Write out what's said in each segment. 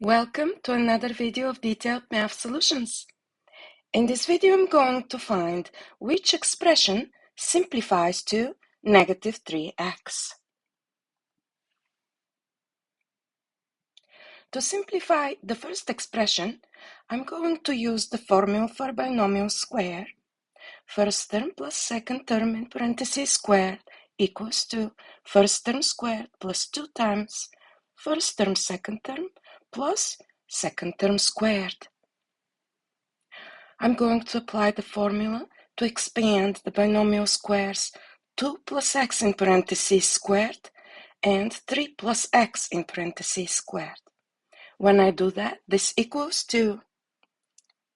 Welcome to another video of detailed math solutions. In this video, I'm going to find which expression simplifies to negative 3x. To simplify the first expression, I'm going to use the formula for binomial square. First term plus second term in parentheses squared equals to first term squared plus 2 times first term second term plus second term squared. I'm going to apply the formula to expand the binomial squares 2 plus x in parentheses squared and 3 plus x in parentheses squared. When I do that, this equals to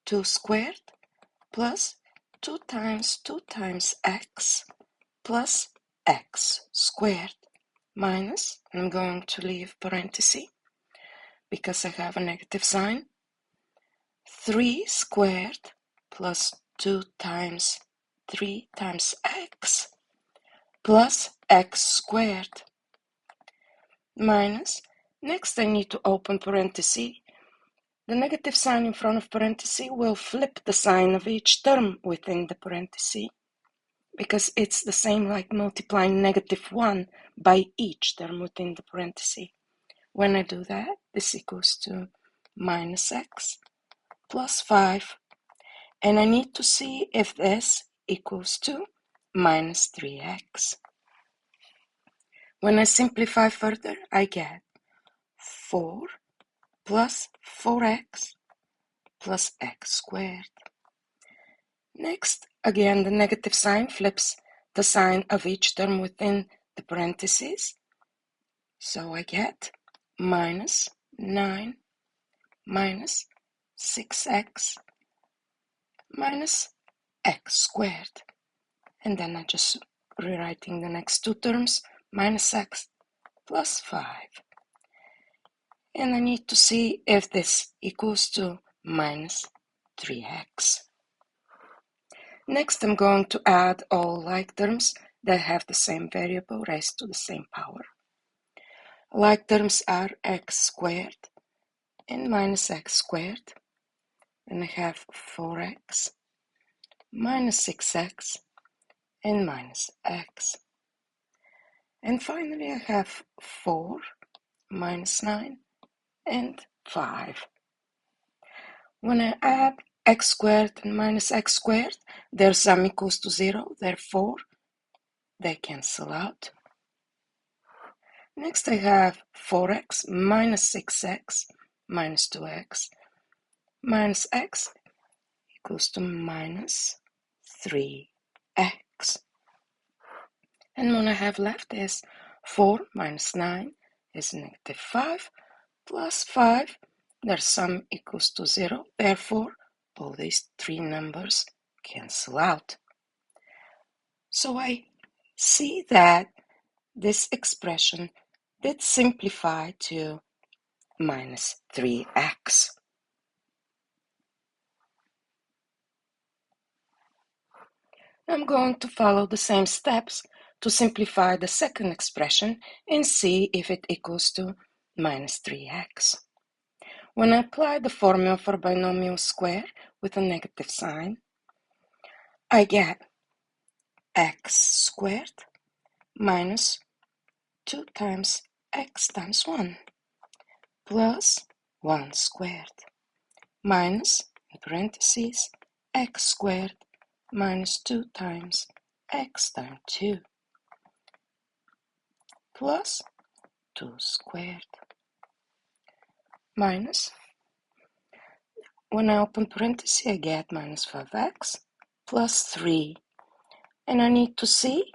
2 squared plus 2 times x plus x squared minus, I'm going to leave parenthesis because I have a negative sign, 3 squared plus 2 times 3 times x plus x squared minus, next I need to open parenthesis. The negative sign in front of parenthesis will flip the sign of each term within the parenthesis because it's the same like multiplying negative 1 by each term within the parenthesis. When I do that, this equals to minus x plus 5. And I need to see if this equals to minus 3x. When I simplify further, I get 4 plus 4x plus x squared. Next, again, the negative sign flips the sign of each term within the parentheses. So I get minus 9 minus 6x minus x squared. And then I just rewriting the next two terms, minus x plus 5. And I need to see if this equals to minus 3x. Next, I'm going to add all like terms that have the same variable raised to the same power. Like terms are x squared and minus x squared. And I have 4x minus 6x and minus x. And finally, I have 4 minus 9 and 5. When I add x squared and minus x squared, their sum equals to 0, therefore they cancel out. Next I have 4x minus 6x minus 2x minus x equals to minus 3x. And what I have left is 4 minus 9 is negative 5 plus 5. Their sum equals to 0. Therefore, all these three numbers cancel out. So I see that this expression did simplify to minus 3x. I'm going to follow the same steps to simplify the second expression and see if it equals to minus 3x. When I apply the formula for binomial square with a negative sign, I get x squared minus 2 times x times 1 plus 1 squared minus, in parentheses, x squared minus 2 times x times 2 plus 2 squared minus, when I open parentheses, I get minus 5x plus 3. And I need to see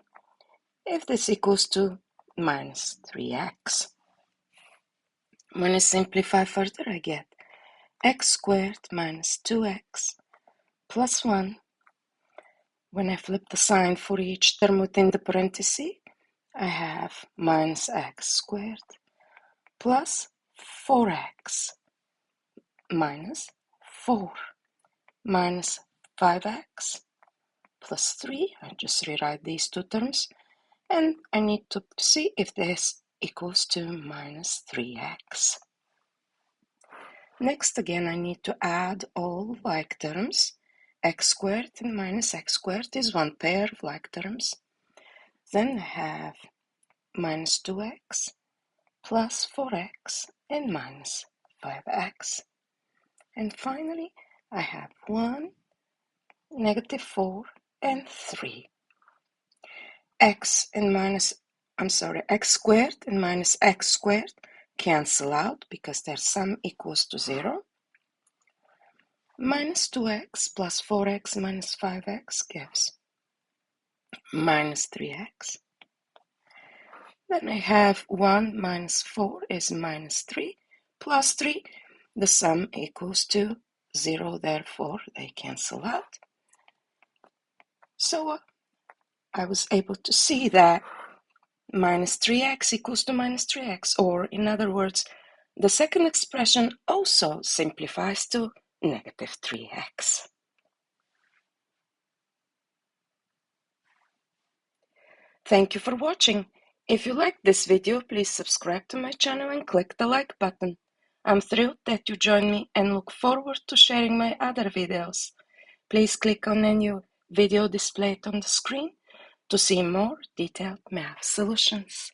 if this equals to minus 3x. When I simplify further, I get x squared minus 2x plus 1. When I flip the sign for each term within the parenthesis, I have minus x squared plus 4x minus 4 minus 5x plus 3. I just rewrite these two terms, and I need to see if this equals to minus 3x. Next, again, I need to add all like terms. X squared and minus x squared is one pair of like terms. Then I have minus 2x plus 4x and minus 5x. And finally, I have 1, negative 4, and 3. X squared and minus x squared cancel out because their sum equals to 0. Minus 2x plus 4x minus 5x gives minus 3x. Then I have 1 minus 4 is minus 3 plus 3. The sum equals to 0, therefore they cancel out. So I was able to see that minus 3x equals to minus 3x, or in other words, the second expression also simplifies to negative 3x. Thank you for watching. If you liked this video, please subscribe to my channel and click the like button. I'm thrilled that you joined me and look forward to sharing my other videos. Please click on the new video displayed on the screen to see more detailed math solutions.